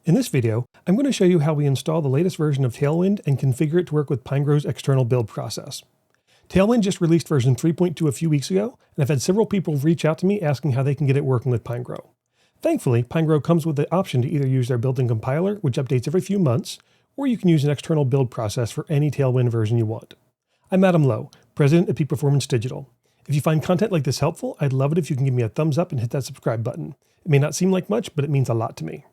In this video, I'm going to show you how we install the latest version of Tailwind and configure it to work with Pinegrow's external build process. Tailwind just released version 3.2 a few weeks ago, and I've had several people reach out to me asking how they can get it working with Pinegrow. Thankfully, Pinegrow comes with the option to either use their built-in compiler, which updates every few months, or you can use an external build process for any Tailwind version you want. I'm Adam Lowe, president of Peak Performance Digital. If you find content like this helpful, I'd love it if you can give me a thumbs up and hit that subscribe button. It may not seem like much, but it means a lot to me.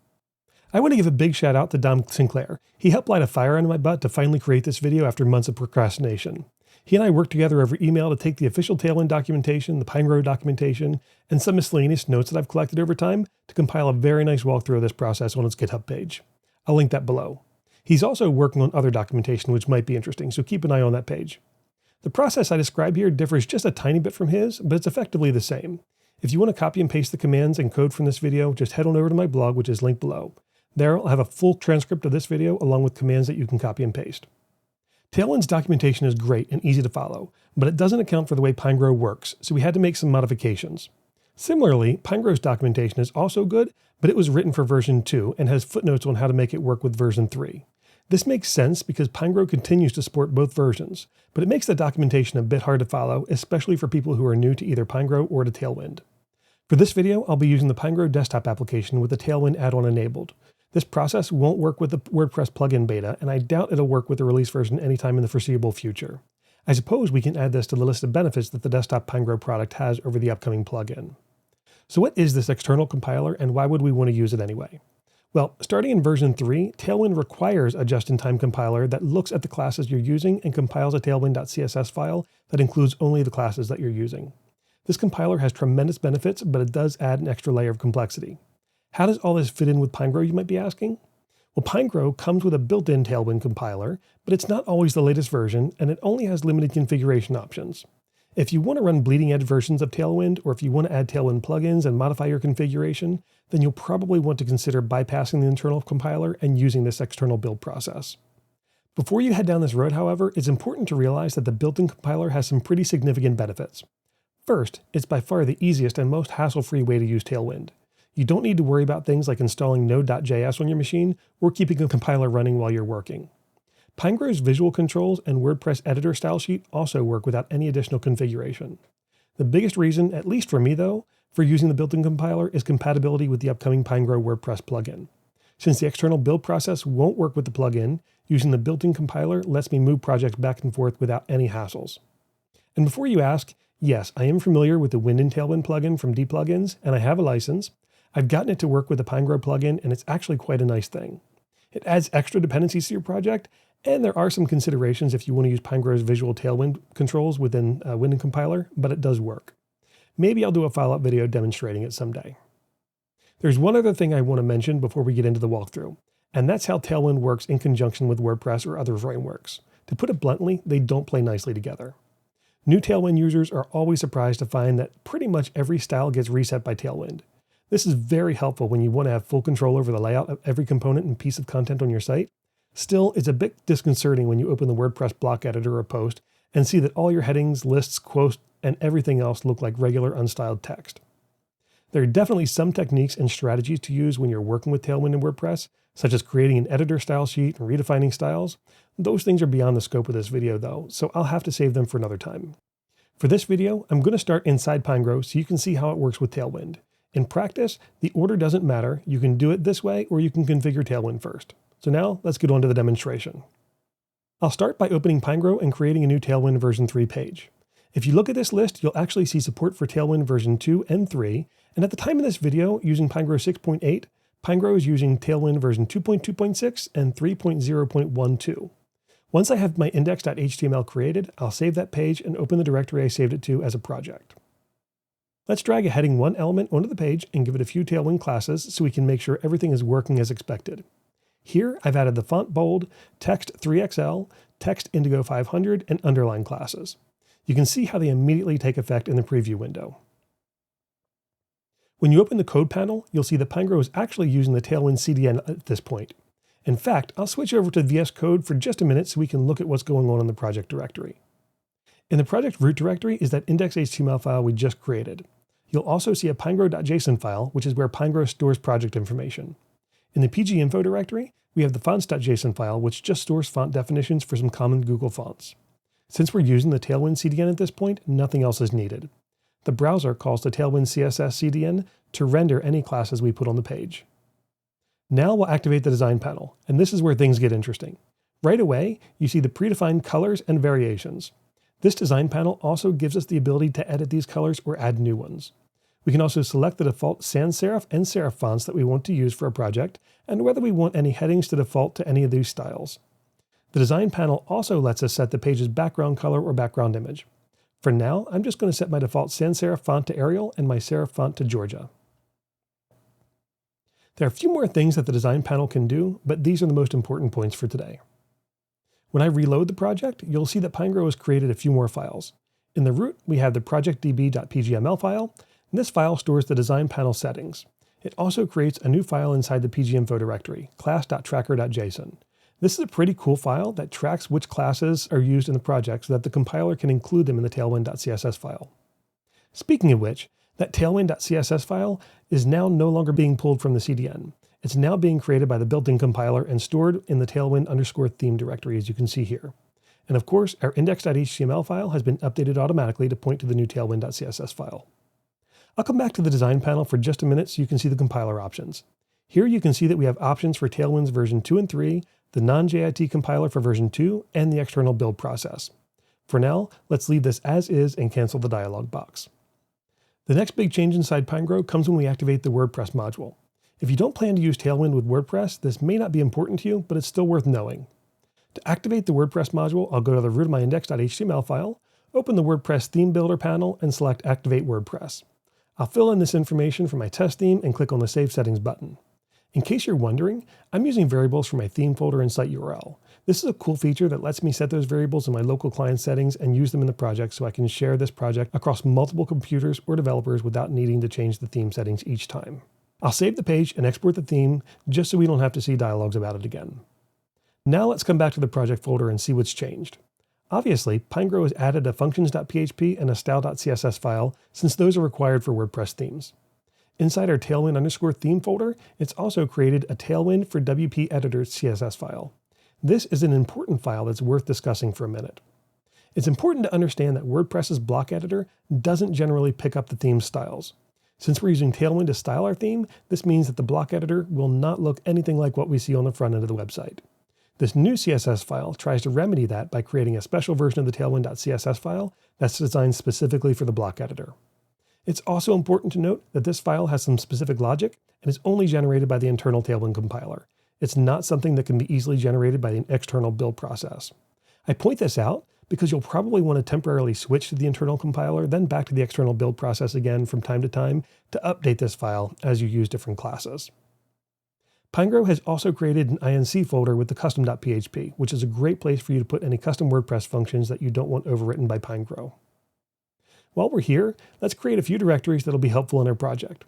I want to give a big shout out to Dom Sinclair. He helped light a fire under my butt to finally create this video after months of procrastination. He and I worked together over email to take the official Tailwind documentation, the Pinegrow documentation, and some miscellaneous notes that I've collected over time to compile a very nice walkthrough of this process on its GitHub page. I'll link that below. He's also working on other documentation which might be interesting, so keep an eye on that page. The process I describe here differs just a tiny bit from his, but it's effectively the same. If you want to copy and paste the commands and code from this video, just head on over to my blog, which is linked below. There, I'll have a full transcript of this video along with commands that you can copy and paste. Tailwind's documentation is great and easy to follow, but it doesn't account for the way Pinegrow works, so we had to make some modifications. Similarly, Pinegrow's documentation is also good, but it was written for version 2 and has footnotes on how to make it work with version 3. This makes sense because Pinegrow continues to support both versions, but it makes the documentation a bit hard to follow, especially for people who are new to either Pinegrow or to Tailwind. For this video, I'll be using the Pinegrow desktop application with the Tailwind add-on enabled. This process won't work with the WordPress plugin beta, and I doubt it'll work with the release version anytime in the foreseeable future. I suppose we can add this to the list of benefits that the desktop Pinegrow product has over the upcoming plugin. So what is this external compiler, and why would we want to use it anyway? Well, starting in version 3, Tailwind requires a just-in-time compiler that looks at the classes you're using and compiles a tailwind.css file that includes only the classes that you're using. This compiler has tremendous benefits, but it does add an extra layer of complexity. How does all this fit in with Pinegrow, you might be asking? Well, Pinegrow comes with a built-in Tailwind compiler, but it's not always the latest version, and it only has limited configuration options. If you want to run bleeding-edge versions of Tailwind, or if you want to add Tailwind plugins and modify your configuration, then you'll probably want to consider bypassing the internal compiler and using this external build process. Before you head down this road, however, it's important to realize that the built-in compiler has some pretty significant benefits. First, it's by far the easiest and most hassle-free way to use Tailwind. You don't need to worry about things like installing Node.js on your machine or keeping a compiler running while you're working. Pinegrow's visual controls and WordPress editor Stylesheet also work without any additional configuration. The biggest reason, at least for me though, for using the built-in compiler is compatibility with the upcoming Pinegrow WordPress plugin. Since the external build process won't work with the plugin, using the built-in compiler lets me move projects back and forth without any hassles. And before you ask, yes, I am familiar with the Wind and Tailwind plugin from dplugins, and I have a license. I've gotten it to work with the Pinegrow plugin, and it's actually quite a nice thing. It adds extra dependencies to your project, and there are some considerations if you want to use Pinegrow's visual Tailwind controls within Wind and compiler, but it does work. Maybe I'll do a follow-up video demonstrating it someday. There's one other thing I want to mention before we get into the walkthrough, and that's how Tailwind works in conjunction with WordPress or other frameworks. To put it bluntly, they don't play nicely together. New Tailwind users are always surprised to find that pretty much every style gets reset by Tailwind. This is very helpful when you want to have full control over the layout of every component and piece of content on your site. Still, it's a bit disconcerting when you open the WordPress block editor or post and see that all your headings, lists, quotes, and everything else look like regular unstyled text. There are definitely some techniques and strategies to use when you're working with Tailwind and WordPress, such as creating an editor style sheet and redefining styles. Those things are beyond the scope of this video though, so I'll have to save them for another time. For this video, I'm going to start inside Pinegrow so you can see how it works with Tailwind. In practice, the order doesn't matter. You can do it this way, or you can configure Tailwind first. So now let's get on to the demonstration. I'll start by opening Pinegrow and creating a new Tailwind version 3 page. If you look at this list, you'll actually see support for Tailwind version 2 and 3. And at the time of this video, using Pinegrow 6.8, Pinegrow is using Tailwind version 2.2.6 and 3.0.12. Once I have my index.html created, I'll save that page and open the directory I saved it to as a project. Let's drag a heading 1 element onto the page and give it a few Tailwind classes so we can make sure everything is working as expected. Here, I've added the font bold, text 3XL, text indigo 500, and underline classes. You can see how they immediately take effect in the preview window. When you open the code panel, you'll see that Pinegrow is actually using the Tailwind CDN at this point. In fact, I'll switch over to VS Code for just a minute so we can look at what's going on in the project directory. In the project root directory is that index.html file we just created. You'll also see a pinegrow.json file, which is where Pinegrow stores project information. In the pginfo directory, we have the fonts.json file, which just stores font definitions for some common Google fonts. Since we're using the Tailwind CDN at this point, nothing else is needed. The browser calls the Tailwind CSS CDN to render any classes we put on the page. Now we'll activate the design panel, and this is where things get interesting. Right away, you see the predefined colors and variations. This design panel also gives us the ability to edit these colors or add new ones. We can also select the default sans serif and serif fonts that we want to use for a project, and whether we want any headings to default to any of these styles. The design panel also lets us set the page's background color or background image. For now, I'm just going to set my default sans serif font to Arial and my serif font to Georgia. There are a few more things that the design panel can do, but these are the most important points for today. When I reload the project, you'll see that Pinegrow has created a few more files. In the root, we have the projectdb.pgml file, and this file stores the design panel settings. It also creates a new file inside the pginfo directory, class.tracker.json. This is a pretty cool file that tracks which classes are used in the project so that the compiler can include them in the tailwind.css file. Speaking of which, that tailwind.css file is now no longer being pulled from the CDN. It's now being created by the built-in compiler and stored in the tailwind_theme directory, as you can see here. And of course, our index.html file has been updated automatically to point to the new tailwind.css file. I'll come back to the design panel for just a minute so you can see the compiler options. Here you can see that we have options for Tailwind's version 2 and 3, the non-JIT compiler for version 2, and the external build process. For now, let's leave this as is and cancel the dialog box. The next big change inside Pinegrow comes when we activate the WordPress module. If you don't plan to use Tailwind with WordPress, this may not be important to you, but it's still worth knowing. To activate the WordPress module, I'll go to the root of my index.html file, open the WordPress theme builder panel, and select Activate WordPress. I'll fill in this information for my test theme and click on the Save Settings button. In case you're wondering, I'm using variables for my theme folder and site URL. This is a cool feature that lets me set those variables in my local client settings and use them in the project so I can share this project across multiple computers or developers without needing to change the theme settings each time. I'll save the page and export the theme just so we don't have to see dialogues about it again. Now let's come back to the project folder and see what's changed. Obviously, Pinegrow has added a functions.php and a style.css file since those are required for WordPress themes. Inside our Tailwind_theme folder, it's also created a Tailwind for WP editor CSS file. This is an important file that's worth discussing for a minute. It's important to understand that WordPress's block editor doesn't generally pick up the theme styles. Since we're using Tailwind to style our theme, this means that the block editor will not look anything like what we see on the front end of the website. This new CSS file tries to remedy that by creating a special version of the Tailwind.css file that's designed specifically for the block editor. It's also important to note that this file has some specific logic and is only generated by the internal Tailwind compiler. It's not something that can be easily generated by an external build process. I point this out because you'll probably want to temporarily switch to the internal compiler, then back to the external build process again from time to update this file as you use different classes. Pinegrow has also created an INC folder with the custom.php, which is a great place for you to put any custom WordPress functions that you don't want overwritten by Pinegrow. While we're here, let's create a few directories that'll be helpful in our project.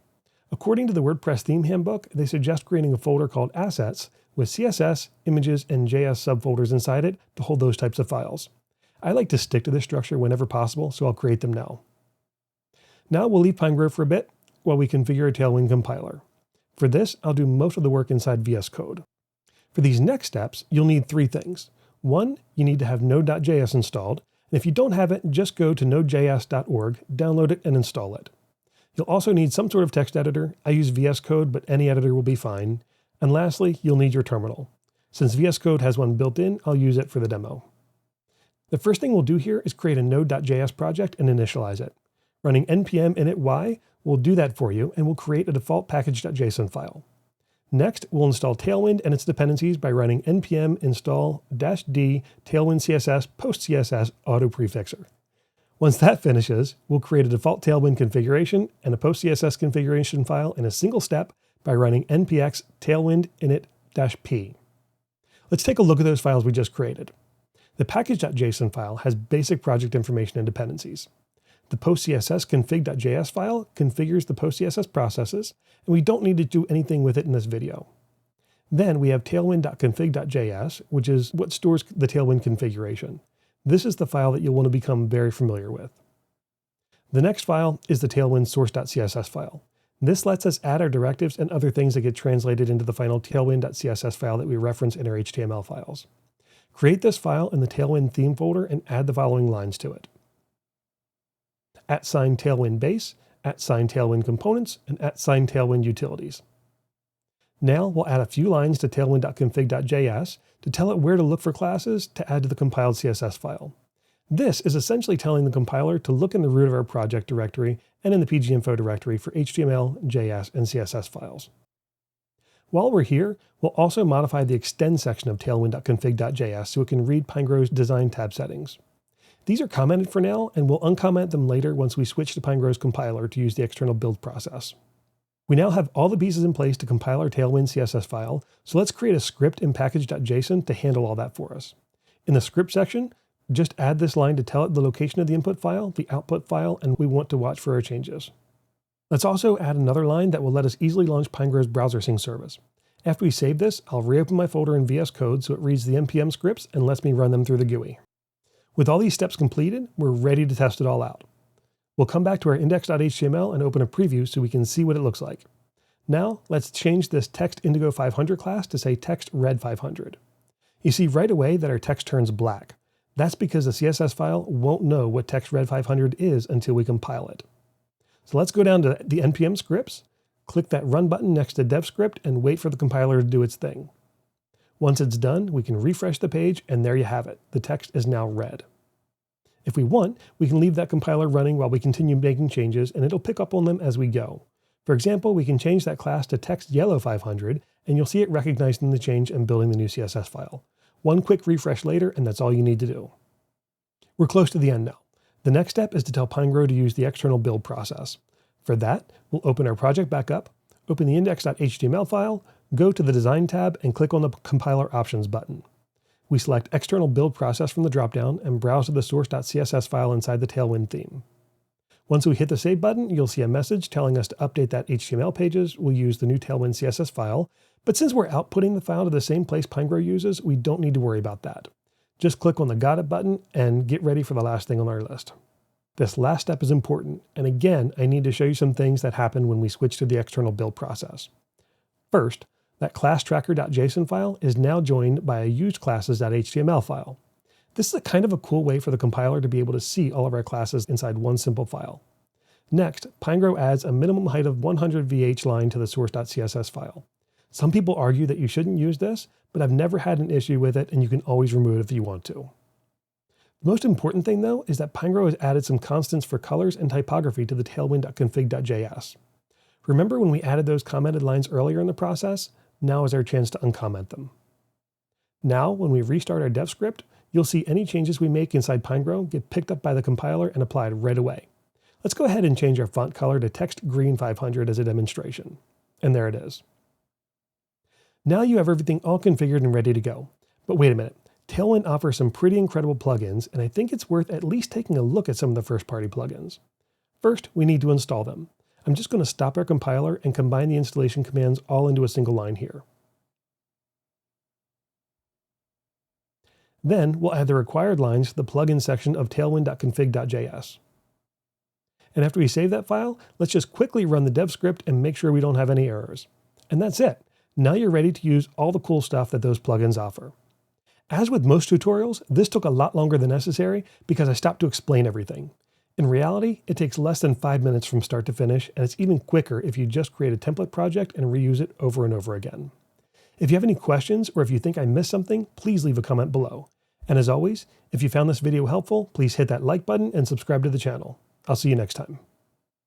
According to the WordPress theme handbook, they suggest creating a folder called Assets with CSS, images, and JS subfolders inside it to hold those types of files. I like to stick to this structure whenever possible, so I'll create them now. Now we'll leave Pinegrow for a bit while we configure a Tailwind compiler. For this, I'll do most of the work inside VS Code. For these next steps, you'll need three things. One, you need to have node.js installed, and if you don't have it, just go to nodejs.org, download it, and install it. You'll also need some sort of text editor. I use VS Code, but any editor will be fine. And lastly, you'll need your terminal. Since VS Code has one built in, I'll use it for the demo. The first thing we'll do here is create a node.js project and initialize it. Running npm init will do that for you, and we'll create a default package.json file. Next, we'll install Tailwind and its dependencies by running npm install -d tailwind css post css auto prefixer. Once that finishes, we'll create a default Tailwind configuration and a post css configuration file in a single step by running npx tailwind init-p. Let's take a look at those files we just created. The package.json file has basic project information and dependencies. The post-CSS config.js file configures the post-CSS processes, and we don't need to do anything with it in this video. Then we have tailwind.config.js, which is what stores the Tailwind configuration. This is the file that you'll want to become very familiar with. The next file is the Tailwind source.css file. This lets us add our directives and other things that get translated into the final tailwind.css file that we reference in our HTML files. Create this file in the Tailwind theme folder and add the following lines to it: @Tailwind base, @Tailwind components, and @Tailwind utilities. Now we'll add a few lines to tailwind.config.js to tell it where to look for classes to add to the compiled CSS file. This is essentially telling the compiler to look in the root of our project directory and in the pginfo directory for HTML, JS, and CSS files. While we're here, we'll also modify the extend section of tailwind.config.js so it can read Pinegrow's design tab settings. These are commented for now, and we'll uncomment them later once we switch to Pinegrow's compiler to use the external build process. We now have all the pieces in place to compile our Tailwind CSS file, so let's create a script in package.json to handle all that for us. In the script section, just add this line to tell it the location of the input file, the output file, and we want to watch for our changes. Let's also add another line that will let us easily launch Pinegrow's browser sync service. After we save this, I'll reopen my folder in VS Code so it reads the npm scripts and lets me run them through the GUI. With all these steps completed, we're ready to test it all out. We'll come back to our index.html and open a preview so we can see what it looks like. Now, let's change this text indigo 500 class to say text red 500. You see right away that our text turns black. That's because the CSS file won't know what text red 500 is until we compile it. So let's go down to the npm scripts, click that run button next to dev script, and wait for the compiler to do its thing. Once it's done, we can refresh the page, and there you have it. The text is now red. If we want, we can leave that compiler running while we continue making changes, and it'll pick up on them as we go. For example, we can change that class to text yellow 500, and you'll see it recognizing the change and building the new CSS file. One quick refresh later, and that's all you need to do. We're close to the end now. The next step is to tell Pinegrow to use the external build process. For that, we'll open our project back up, open the index.html file, go to the Design tab, and click on the Compiler Options button. We select External Build Process from the dropdown and browse to the source.css file inside the Tailwind theme. Once we hit the Save button, you'll see a message telling us to update that HTML pages. We'll use the new Tailwind CSS file, but since we're outputting the file to the same place Pinegrow uses, we don't need to worry about that. Just click on the Got It button and get ready for the last thing on our list. This last step is important, and again, I need to show you some things that happen when we switch to the external build process. First, that class tracker.json file is now joined by a used_classes.html file. This is a kind of a cool way for the compiler to be able to see all of our classes inside one simple file. Next, Pinegrow adds a minimum height of 100 VH line to the source.css file. Some people argue that you shouldn't use this, but I've never had an issue with it, and you can always remove it if you want to. The most important thing, though, is that Pinegrow has added some constants for colors and typography to the tailwind.config.js. Remember when we added those commented lines earlier in the process? Now is our chance to uncomment them. Now, when we restart our dev script, you'll see any changes we make inside Pinegrow get picked up by the compiler and applied right away. Let's go ahead and change our font color to text green 500 as a demonstration. And there it is. Now you have everything all configured and ready to go. But wait a minute. Tailwind offers some pretty incredible plugins, and I think it's worth at least taking a look at some of the first-party plugins. First, we need to install them. I'm just going to stop our compiler and combine the installation commands all into a single line here. Then we'll add the required lines to the plugin section of tailwind.config.js. And after we save that file, let's just quickly run the dev script and make sure we don't have any errors. And that's it. Now you're ready to use all the cool stuff that those plugins offer. As with most tutorials, this took a lot longer than necessary because I stopped to explain everything. In reality, it takes less than 5 minutes from start to finish, and it's even quicker if you just create a template project and reuse it over and over again. If you have any questions or if you think I missed something, please leave a comment below. And as always, if you found this video helpful, please hit that like button and subscribe to the channel. I'll see you next time.